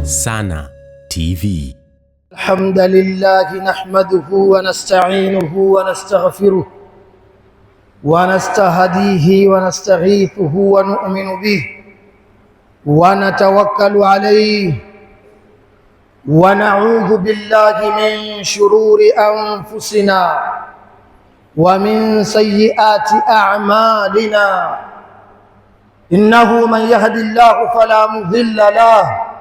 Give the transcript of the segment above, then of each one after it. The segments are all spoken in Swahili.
Sana TV. Alhamdulillah nahmaduhu wa nasta'inuhu wa nastaghfiruh wa nastahdihi wa nastaghithuhu wa nu'minu bihi wa natawakkalu alayhi wa na'udhu billahi min shururi anfusina wa min sayyiati a'malina. Innahu man yahdihillahu fala mudilla lahu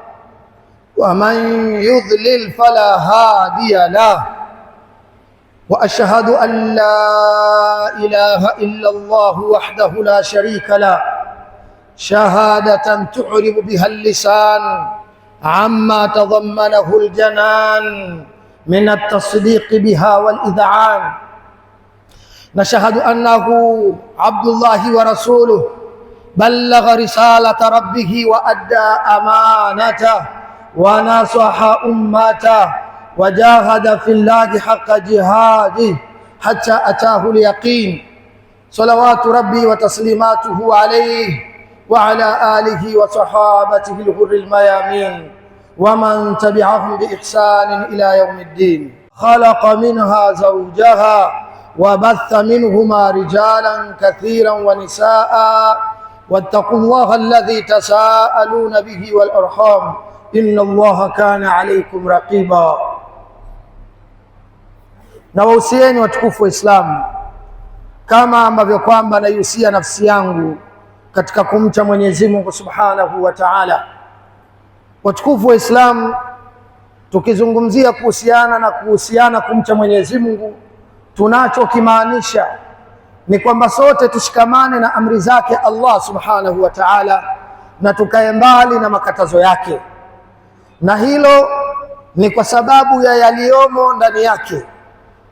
wa man yudlil fala hadiya lahu. Wa ashhadu an la ilaha illa Allah wahdahu la sharika lahu shahadatan tu'ribu biha al-lisan amma tadammanahu al-janan min at-tasdiq biha wal-id'an. Nashhadu annahu abdullahi wa rasuluhu ballagha risalata rabbih wa adda amanatahu wa nasaha ummatahu wa jahada fillahi haqqa jihadihi hatta ataahu al-yaqin. Salawatu rabbi wa taslimatuhu alayhi wa ala alihi wa sahabatihi al-ghurril mayamin wa man tabi'ahum bi ihsanin ila yaumiddin. Khalaqa minha zawjaha wa batha minhuma rijalan kathiran wa nisaa wattaqullaha alladhi tasaaluna bihi wal arham inna Allaha kana alaykum raqiba. Na wahusieni watukufu wa Islamu, kama ambavyo kwamba naihusia nafsi yangu katika kumcha Mwenyezi Mungu Subhanahu wa Ta'ala. Watukufu wa Islamu, tukizungumzia kuhusiana kumcha Mwenyezi Mungu, tunachokimaanisha ni kwamba sote tushikamane na amri zake Allah Subhanahu wa Ta'ala na tukae mbali na makatazo yake, na hilo ni kwa sababu ya yaliyomo ndani yake.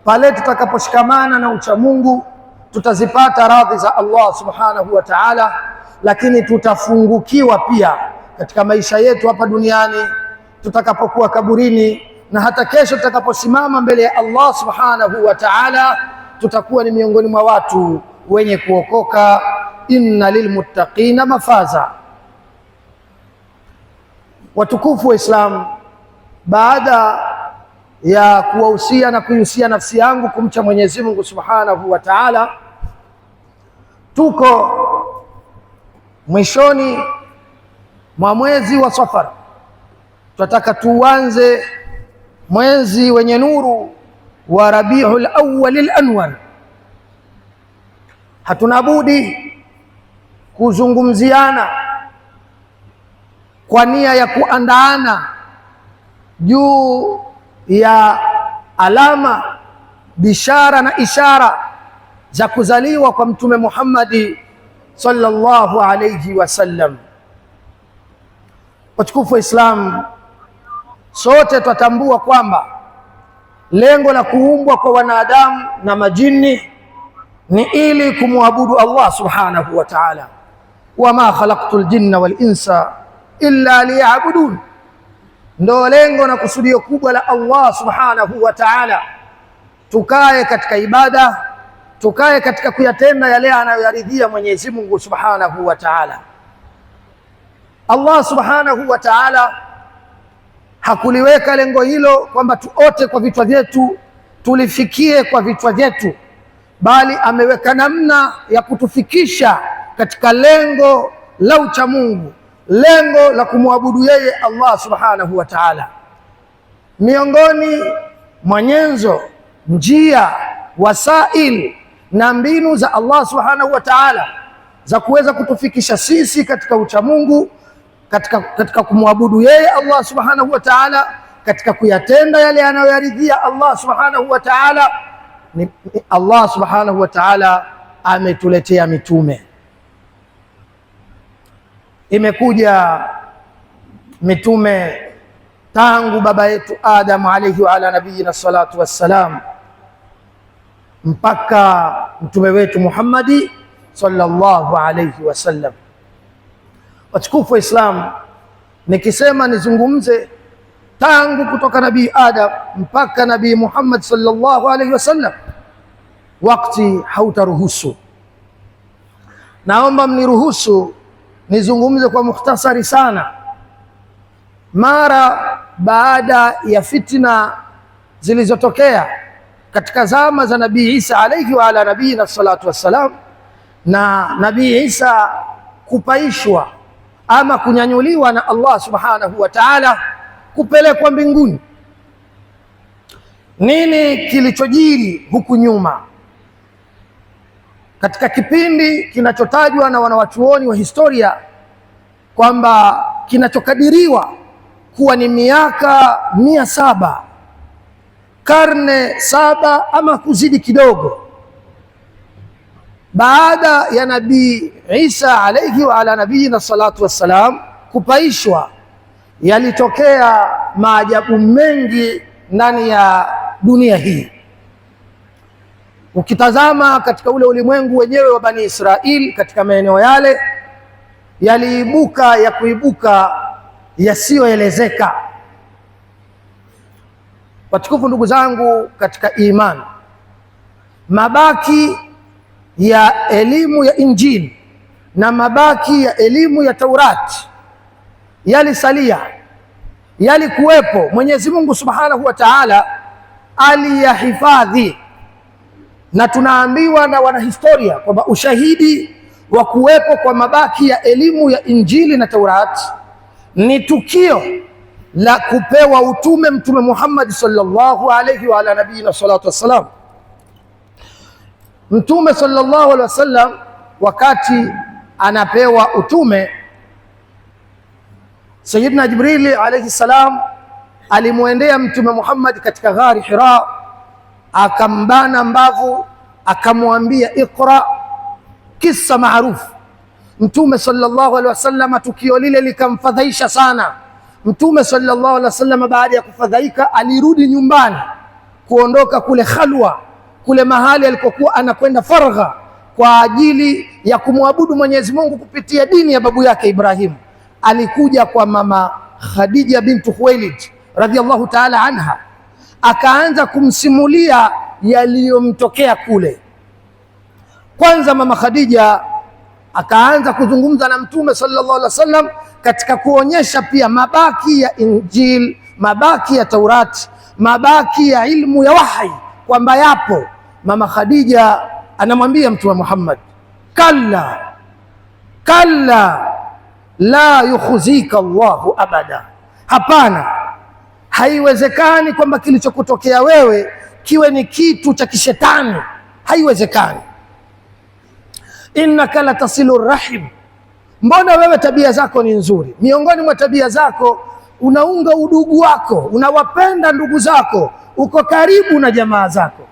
Pale tutakaposhikamana na ucha Mungu tutazipata radhi za Allah Subhanahu wa Ta'ala, lakini tutafungukiwa pia katika maisha yetu hapa duniani, tutakapokuwa kaburini, na hata kesho tutakaposimama mbele ya Allah Subhanahu wa Ta'ala tutakuwa ni miongoni mwa watu wenye kuokoka. Inna lilmuttaqina mafaza. Watukufu wa Islam, baada ya kuwahusia na kuihusia nafsi yangu kumcha Mwenyezi Mungu Subhanahu wa Ta'ala, tuko mwishoni mwa mwezi wa Safar. Tunataka tuanze mwezi wenye nuru wa Rabiul Awwal al-Anwar. Hatuna budi kuzungumziana kwa nia ya kuandaana juu ya alama, bishara na ishara za kuzaliwa kwa Mtume Muhammad sallallahu alayhi wasallam. Watukufu wa Islam, sote twatambua kwamba lengo la kuumbwa kwa wanadamu na majini ni ili kumwabudu Allah Subhanahu wa Ta'ala. Wama khalaqtul jinna wal insa illa liya'budun. Ndo lengo na kusudio kubwa la Allah Subhanahu wa Ta'ala. Tukae katika ibada, tukae katika kuyatenda yale anayoyaridhia Mwenyezi Mungu Subhanahu wa Ta'ala. Allah Subhanahu wa Ta'ala hakuliweka lengo hilo kwamba tuote kwa vichwa vyetu, tulifikie kwa vichwa vyetu, bali ameweka namna ya kutufikisha katika lengo la ucha Mungu, lengo la kumwabudu yeye Allah Subhanahu wa Ta'ala. Miongoni mwa nyenzo, njia, wasail na mbinu za Allah Subhanahu wa Ta'ala za kuweza kutufikisha sisi katika ucha Mungu, katika kumwabudu yeye Allah Subhanahu wa Ta'ala, katika kuyatenda yale anayoyaridhia Allah Subhanahu wa Ta'ala, ni Allah Subhanahu wa Ta'ala ametuletea mitume. Imekuja mitume tangu baba yetu Adam alayhi wa ala nabiyina salatu wassalam mpaka mtume wetu Muhammadi sallallahu alayhi wasallam. Watukufu wa Islam, nikisema nizungumze tangu kutoka nabii Adam mpaka nabii Muhammad sallallahu alayhi wasallam, wakati hautaruhusu. Naomba mniruhusu nizungumze kwa mukhtasari sana mara baada ya fitna zilizotokea katika zama za Nabii Isa alayhi wa ala nabiyina salatu wassalam, na Nabii Isa kupaishwa ama kunyanyuliwa na Allah subhanahu wa ta'ala kupelekwa mbinguni. Nini kilichojiri huku nyuma katika kipindi kinachotajwa na wanawachuoni wa historia kwamba kinachokadiriwa kuwa ni miaka 700, karne 7 ama kuzidi kidogo, baada ya Nabii Isa alayhi wa ala nabiyina salatu wassalam kupaishwa, yalitokea maajabu mengi ndani ya dunia hii. Ukitazama katika ule ulimwengu wenyewe wa Bani Israili, katika maeneo yale yaliibuka ya kuibuka yasiyoelezeka. Watukufu ndugu zangu katika imani, mabaki ya elimu ya Injili na mabaki ya elimu ya Taurati yalisalia, yalikuwepo. Mwenyezi Mungu Subhanahu wa Ta'ala aliyahifadhi, na tunaambiwa na wanahistoria kwamba ushahidi wa kuwepo kwa mabaki ya elimu ya Injili na Taurati ni tukio la kupewa utume Mtume Muhammad sallallahu alayhi wa ala nabiyina salatu wassalam. Mtume sallallahu alayhi wasallam wakati anapewa utume, Sayyidina Jibril alayhi salam alimwendea Mtume Muhammad katika ghari Hira, akambana mbavu, akamwambia iqra, kisa maarufu. Mtume sallallahu alaihi wasallam tukio lile likamfadhaisha sana. Mtume sallallahu alaihi wasallam baada ya kufadhaika alirudi nyumbani, kuondoka kule khalwa, kule mahali alikokuwa anakwenda faragha kwa ajili ya kumwabudu Mwenyezi Mungu kupitia dini ya babu yake Ibrahim. Alikuja kwa mama Khadija bintu Khuwailid radhiallahu ta'ala anha, akaanza kumsimulia yaliyomtokea kule. Kwanza mama Khadija akaanza kuzungumza na Mtume sallallahu alaihi wasallam katika kuonyesha pia mabaki ya Injil, mabaki ya Taurati, mabaki ya ilmu ya wahi kwamba yapo. Mama Khadija anamwambia Mtume Muhammad, kalla kalla la yukhzika Allahu abada, hapana, haiwezekani kwamba kilichokutokea wewe kiwe ni kitu cha kishetani, haiwezekani. Innaka latasilu rahim, mbona wewe tabia zako ni nzuri. Miongoni mwa tabia zako unaunga udugu wako, unawapenda ndugu zako, uko karibu na jamaa zako.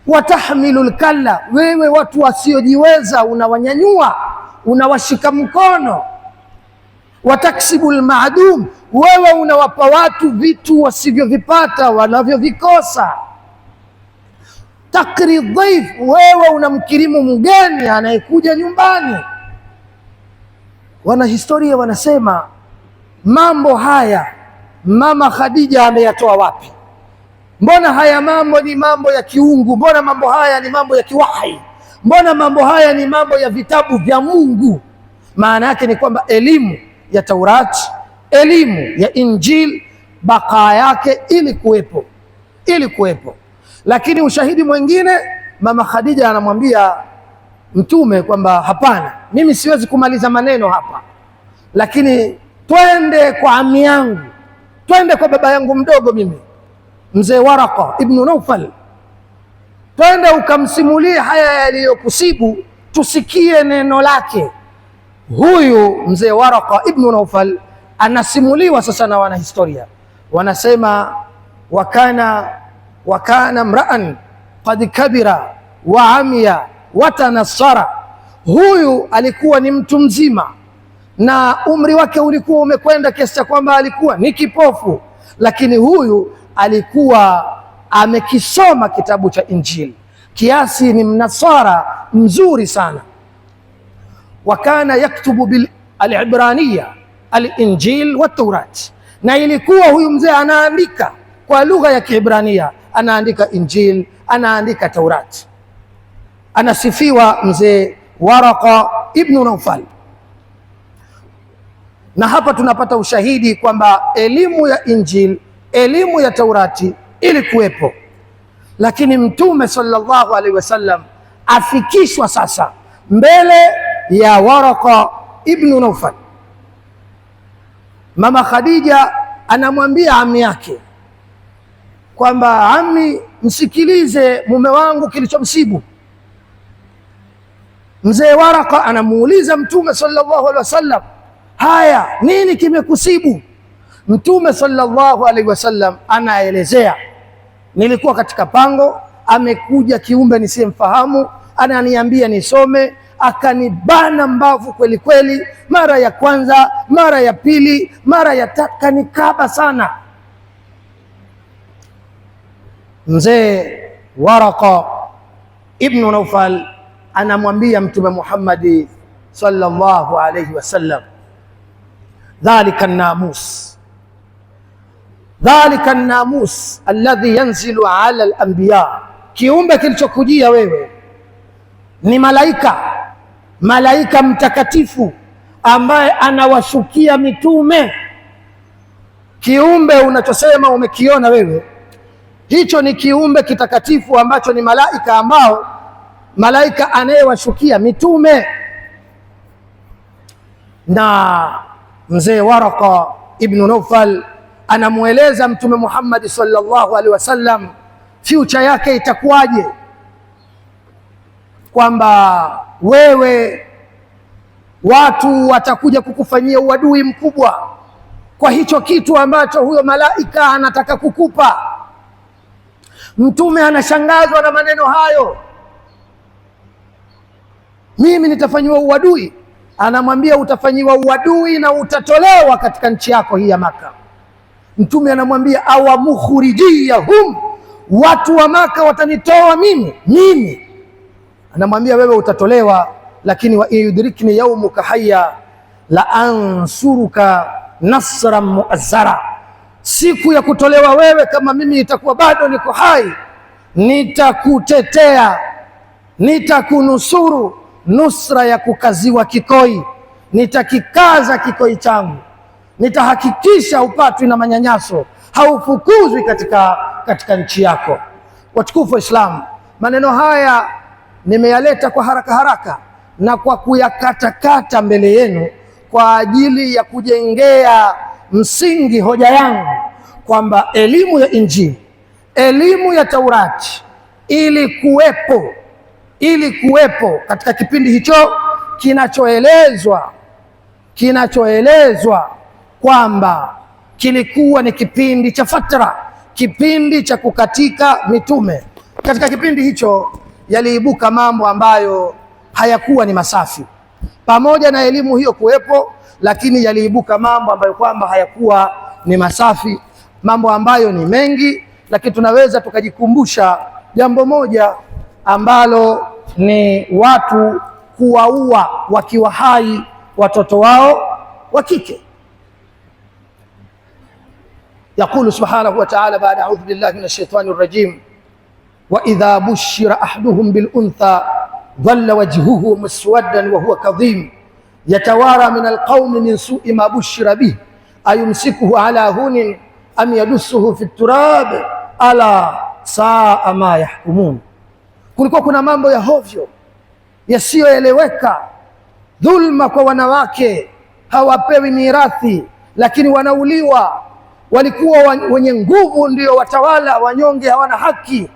Watahmilu lkalla, wewe watu wasiojiweza unawanyanyua, unawashika mkono. Wataksibu lmaadum, wewe unawapa watu vitu wasivyovipata, wanavyovikosa. Takri dhaif, wewe unamkirimu mgeni anayekuja nyumbani. Wanahistoria wanasema mambo haya mama Khadija ameyatoa wapi? Mbona haya mambo ni mambo ya kiungu? Mbona mambo haya ni mambo ya kiwahi? Mbona mambo haya ni mambo ya vitabu vya Mungu? Maana yake ni kwamba elimu ya Taurati, elimu ya Injil, bakaa yake ili kuwepo. Lakini ushahidi mwingine, mama Khadija anamwambia Mtume kwamba hapana, mimi siwezi kumaliza maneno hapa, lakini twende kwa ami yangu, twende kwa baba yangu mdogo mimi, mzee Waraka ibn Naufal, twende ukamsimulie haya yaliyokusibu, tusikie neno lake. Huyu mzee Waraka ibn Naufal anasimuliwa sasa na wanahistoria, wanasema wakana mraan qad kabira wa amiya wa tanassara, huyu alikuwa ni mtu mzima na umri wake ulikuwa umekwenda kiasi cha kwamba alikuwa ni kipofu, lakini huyu alikuwa amekisoma kitabu cha Injili kiasi ni mnasara mzuri sana. Wakana yaktubu bil al-ibraniya al-injil wa Taurat, na ilikuwa huyu mzee anaandika kwa lugha ya Kiebrania, anaandika Injil, anaandika Taurat. Anasifiwa mzee Waraka ibn Naufal. Na hapa tunapata ushahidi kwamba elimu ya Injili, elimu ya Taurati ilikuwepo, lakini Mtume sallallahu alaihi wasallam afikishwa sasa mbele ya Waraka ibn Naufal. Mama Khadija anamwambia ami yake kwamba, ami, msikilize mume wangu kilichomsibu. Mzee Waraka anamuuliza Mtume sallallahu alaihi wasallam, haya, nini kimekusibu? Mtume sallallahu alaihi wasallam anaelezea, nilikuwa katika pango, amekuja kiumbe nisiyemfahamu, ananiambia nisome, akanibana mbavu kweli kweli, mara ya kwanza, mara ya pili, mara ya tatu, kanikaba sana. Mzee Waraka ibn Naufal anamwambia Mtume Muhammad sallallahu alayhi wasallam, dhalika an-namus alladhi yanzilu ala al-anbiya, kiumbe kilichokujia wewe ni malaika mtakatifu ambaye anawashukia mitume. Kiumbe unachosema umekiona wewe, hicho ni kiumbe kitakatifu ambacho ni malaika anayewashukia mitume. Na mzee Waraka ibn Naufal anamueleza Mtume Muhammad sallallahu alaihi wasallam future yake itakuwaje, kwamba wewe watu watakuja kukufanyia uadui mkubwa kwa hicho kitu ambacho huyo malaika anataka kukupa. Mtume anashangazwa na maneno hayo, mimi nitafanyiwa uadui? Anamwambia utafanyiwa uadui na utatolewa katika nchi yako hii ya Maka. Mtume anamwambia awa mukhrijiyahum, watu wa Maka watanitoa mimi? Anamwambia wewe utatolewa, lakini wa yudrikni yaumuka hayya la ansuruka nasran muazzara, siku ya kutolewa wewe kama mimi itakuwa bado niko hai, nitakutetea, nitakunusuru nusra ya kukaziwa kikoi. Nitakikaza kikoi changu, nitahakikisha upatwi na manyanyaso, haufukuzwi katika nchi yako. Watukufu wa Islam, maneno haya nimeyaleta kwa haraka na kwa kuyakatakata mbele yenu kwa ajili ya kujengea msingi hoja yangu kwamba elimu ya Injili, elimu ya Taurati ilikuwepo katika kipindi hicho kinachoelezwa kwamba kilikuwa ni kipindi cha fatra, kipindi cha kukatika mitume. Katika kipindi hicho yaliibuka mambo ambayo hayakuwa ni masafi. Pamoja na elimu hiyo kuwepo, lakini yaliibuka mambo ambayo kwamba hayakuwa ni masafi, mambo ambayo ni mengi, lakini tunaweza tukajikumbusha jambo moja ambalo ni watu kuwaua wakiwa hai watoto wao wa kike. Yaqulu subhanahu wa ta'ala baada a'udhu billahi minash shaitani rrajim, wa idha bushira ahaduhum bil untha dhalla wajhuhu muswaddan wa huwa kadhim yatawara min alqawmi min su'i ma bushira bih ayumsikuhu ala hunin am yadussuhu fi turab ala saa ma yahkumun. Kulikuwa kuna mambo ya hovyo yasiyoeleweka, dhulma kwa wanawake, hawapewi mirathi lakini wanauliwa. Walikuwa wenye nguvu ndio watawala, wanyonge hawana haki.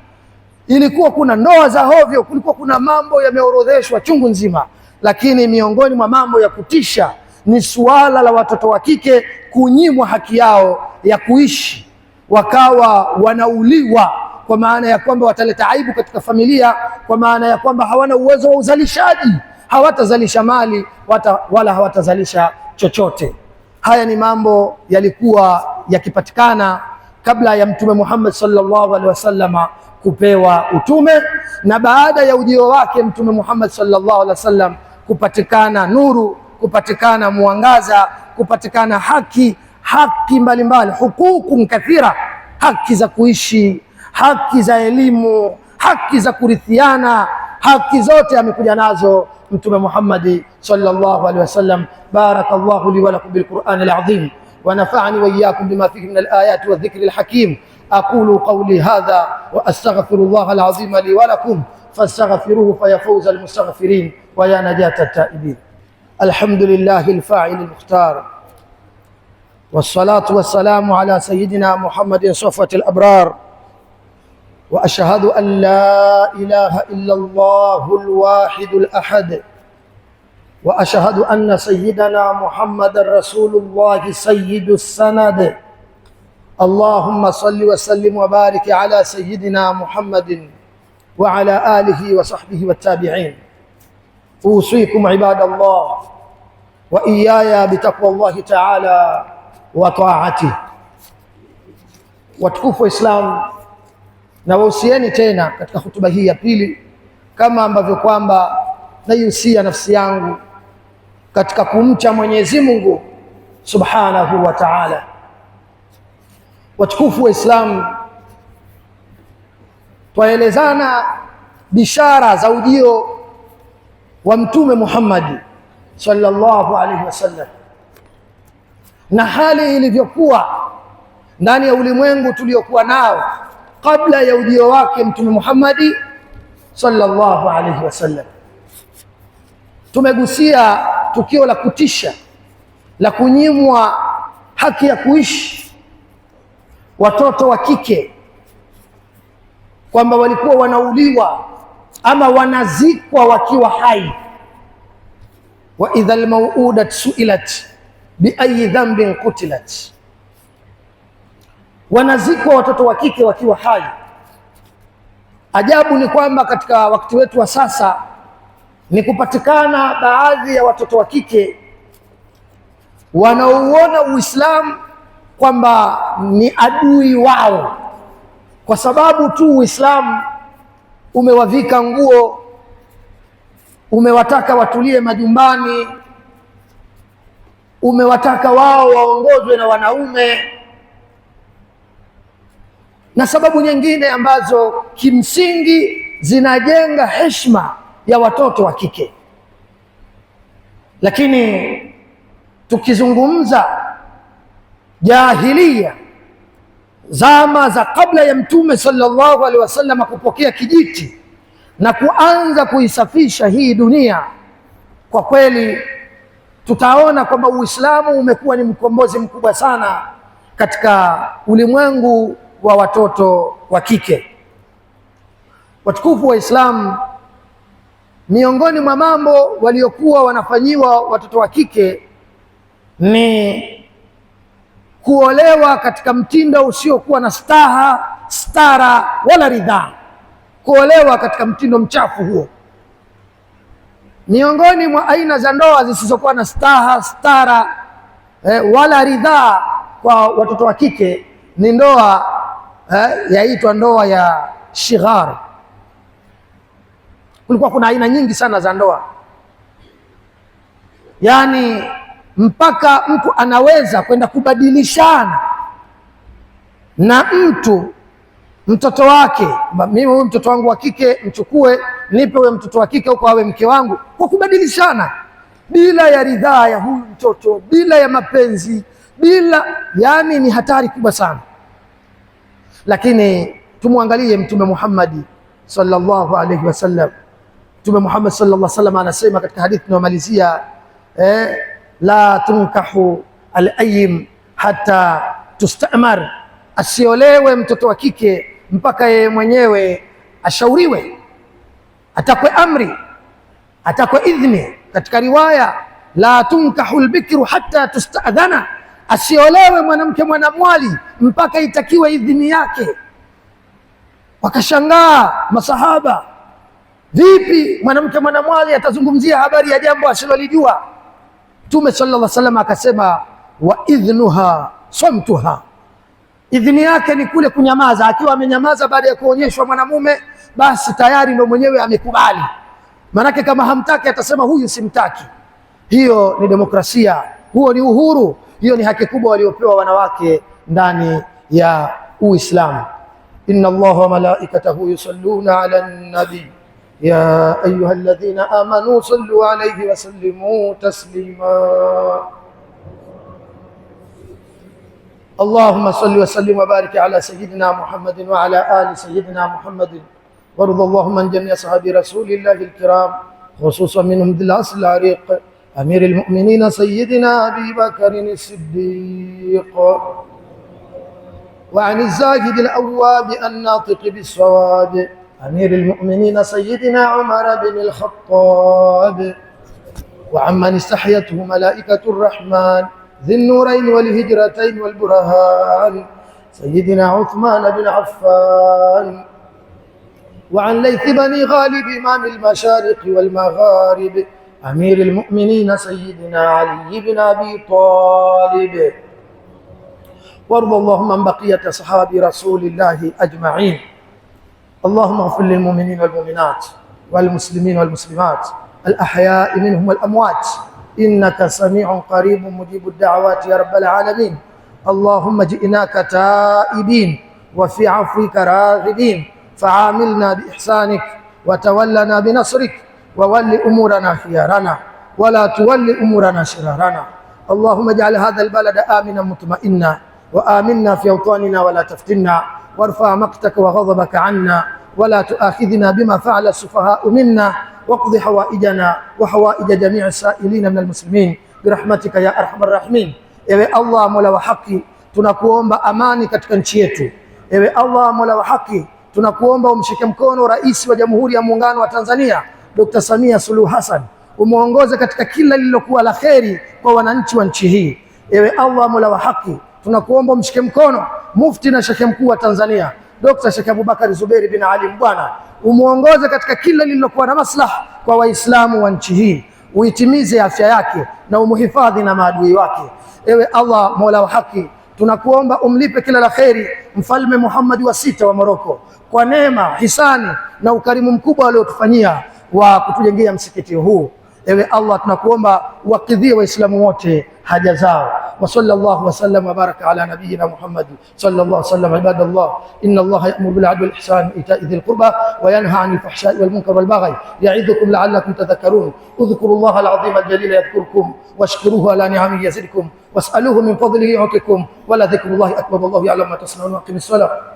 Ilikuwa kuna ndoa za hovyo, kulikuwa kuna mambo yameorodheshwa chungu nzima. Lakini miongoni mwa mambo ya kutisha ni suala la watoto wa kike kunyimwa haki yao ya kuishi, wakawa wanauliwa, kwa maana ya kwamba wataleta aibu katika familia, kwa maana ya kwamba hawana uwezo wa uzalishaji, hawatazalisha mali wala hawatazalisha chochote. Haya ni mambo yalikuwa yakipatikana kabla ya Mtume Muhammad sallallahu alaihi wasallam kupewa utume, na baada ya ujio wake Mtume Muhammad sallallahu alaihi wasallam kupatikana nuru, kupatikana mwangaza, kupatikana haki mbalimbali, hukuku kathira, haki za kuishi, haki za elimu, haki za kurithiana, haki zote amekuja nazo Mtume Muhammad sallallahu alaihi wasallam. Barakallahu li wa lakum bil Qur'anil azim wa nafa'ani wa iyyakum bima fihi min al ayati wa dhikril hakim. Aqulu qawli hadha wa astaghfirullaha al azim li wa lakum fastaghfiruhu fa ya fawza al mustaghfirin wa ya najata at taibin. Alhamdulillahi al fa'il al mukhtar wassalatu wassalamu ala sayyidina Muhammadin safwatil abrar. وأشهد أن لا إله إلا الله الواحد الأحد وأشهد أن سيدنا محمد رسول الله سيد السند. اللهم صل وسلم وبارك على سيدنا محمد وعلى آله وصحبه والتابعين. أوصيكم عباد الله وإياي بتقوى الله تعالى وطاعته. Watukufu Islam, na wahusieni tena katika hutuba hii ya pili, kama ambavyo kwamba naihusia nafsi yangu katika kumcha Mwenyezi Mungu Subhanahu wa Ta'ala. Watukufu wa Islam, twaelezana bishara za ujio wa Mtume Muhammad sallallahu alaihi wasallam na hali ilivyokuwa ndani ya ulimwengu tuliokuwa nao kabla ya ujio wake Mtume Muhammad sallallahu alaihi wasallam. Tumegusia tukio la kutisha la kunyimwa haki ya kuishi watoto wa kike, kwamba walikuwa wanauliwa ama wanazikwa wakiwa hai. Wa idha almauudat suilat bi ayi dhanbin qutilat, wanazikwa watoto wa kike wakiwa hai. Ajabu ni kwamba katika wakati wetu wa sasa ni kupatikana baadhi ya watoto wa kike wanaouona Uislamu kwamba ni adui wao, kwa sababu tu Uislamu umewavika nguo, umewataka watulie majumbani, umewataka wao waongozwe na wanaume na sababu nyingine ambazo kimsingi zinajenga heshima ya watoto wa kike. Lakini tukizungumza jahiliya, zama za kabla ya Mtume sallallahu alaihi wasallam kupokea kijiti na kuanza kuisafisha hii dunia, kwa kweli tutaona kwamba Uislamu umekuwa ni mkombozi mkubwa sana katika ulimwengu wa watoto wa kike. Watukufu wa Islam, miongoni mwa mambo waliokuwa wanafanyiwa watoto wa kike ni kuolewa katika mtindo usiokuwa na stara wala ridhaa, kuolewa katika mtindo mchafu huo. Miongoni mwa aina za ndoa zisizokuwa na stara wala ridhaa kwa watoto wa kike ni ndoa yaitwa ndoa ya shighar. Kulikuwa kuna aina nyingi sana za ndoa, yani mpaka mtu anaweza kwenda kubadilishana na mtoto wake. Mimi huyu mtoto wangu wa kike mchukue, nipe huyo mtoto wa kike huko awe mke wangu, kwa kubadilishana bila ya ridhaa ya huyu mtoto, bila ya mapenzi, yani ni hatari kubwa sana. Lakini tumwangalie Mtume Muhammad sallallahu alaihi wasallam. Mtume Muhammad sallallahu alaihi wasallam anasema katika hadithi tunayomalizia, la tunkahu al-ayyim hatta tustamar, asiolewe mtoto wa kike mpaka yeye mwenyewe ashauriwe, atakwe amri, atakwe idhni. Katika riwaya, la tunkahu al-bikru hatta tustadhana, asiolewe mwanamke mwanamwali mpaka itakiwe idhini yake. Wakashangaa masahaba, vipi mwanamke mwanamwali atazungumzia habari ya jambo asilolijua? Mtume sallallahu alaihi wasallam akasema, wa idhnuha samtuha, idhini yake ni kule kunyamaza. Akiwa amenyamaza baada ya kuonyeshwa mwanamume, basi tayari ndo mwenyewe amekubali. Manake kama hamtaki atasema huyu simtaki. Hiyo ni demokrasia, huo ni uhuru, hiyo ni haki kubwa waliopewa wanawake ndani ya Uislamu. Inna Allaha wa malaikatahu yusalluna ala nabi يا أيها الذين آمنوا صلوا عليه وسلموا تسليما. اللهم صل وسلم وبارك على سيدنا محمد وعلى آل سيدنا محمد، وارض اللهم عن جميع صحابة رسول الله الكرام، خصوصا منهم ذي العصر العريق أمير المؤمنين سيدنا أبي بكر الصديق، وعن الزاهد الأواب الناطق بالصواب أمير المؤمنين سيدنا عمر بن الخطاب، وعمن استحيته ملائكة الرحمن ذي النورين والهجرتين والبرهان سيدنا عثمان بن عفان، وعن ليث بني غالب إمام المشارق والمغارب أمير المؤمنين سيدنا علي بن أبي طالب، وارض اللهم عن بقية صحابة رسول الله أجمعين. اللهم اغفر للمؤمنين والمؤمنات والمسلمين والمسلمات الأحياء منهم والأموات، إنك سميع قريب مجيب الدعوات يا رب العالمين. اللهم جئناك تائبين وفي عفوك راغبين، فعاملنا بإحسانك وتولنا بنصرك، وول أمورنا خيارنا ولا تول أمورنا شرارنا. اللهم اجعل هذا البلد آمنا مطمئنا، وآمنا في أوطاننا ولا تفتنا، وارفع مقتك وغضبك عنا، ولا تؤاخذنا بما فعل السفهاء منا، واقض حوائجنا وحوائج جميع السائلين من المسلمين برحمتك ya arhamar rahimin. Ewe Allah mola wa haki, tunakuomba amani katika nchi yetu. Ewe Allah mola wa haki, tunakuomba umshike mkono rais wa Jamhuri ya Muungano wa Tanzania Dr. Samia Suluhu Hassan, umuongoze katika kila lililokuwa la kheri kwa wananchi wa nchi hii. Ewe Allah mola wa haki, tunakuomba umshike mkono mufti na shekhe mkuu wa Tanzania Dr. Sheikh Abubakar Zuberi bin Ali Mbwana, umuongoze katika kila lililokuwa na maslaha kwa Waislamu wa nchi hii, uitimize afya yake na umuhifadhi na maadui wake. Ewe Allah mola wa haki, tunakuomba umlipe kila la kheri Mfalme Muhammad wa sita wa Morocco kwa neema, hisani na ukarimu mkubwa aliotufanyia wa kutujengea msikiti huu. Ewe Allah, tunakuomba wakidhie Waislamu wote haja zao. Wa sallallahu wa sallam wa baraka ala nabiyyina Muhammad sallallahu alaihi wasallam. Ibadallah, inna Allah ya'muru bil 'adli wal ihsani wa ita'i dhil qurba wa yanha 'anil fahsha'i wal munkari wal baghi ya'idhukum la'allakum tadhakkarun. Udhkurullaha al-'azima al-jalila yadhkurkum washkuruhu ala ni'amihi yazidkum was'aluhu min fadlihi yu'tikum wa la dhikrullahi akbar. Wallahu ya'lamu ma tasna'un. Aqimis salah.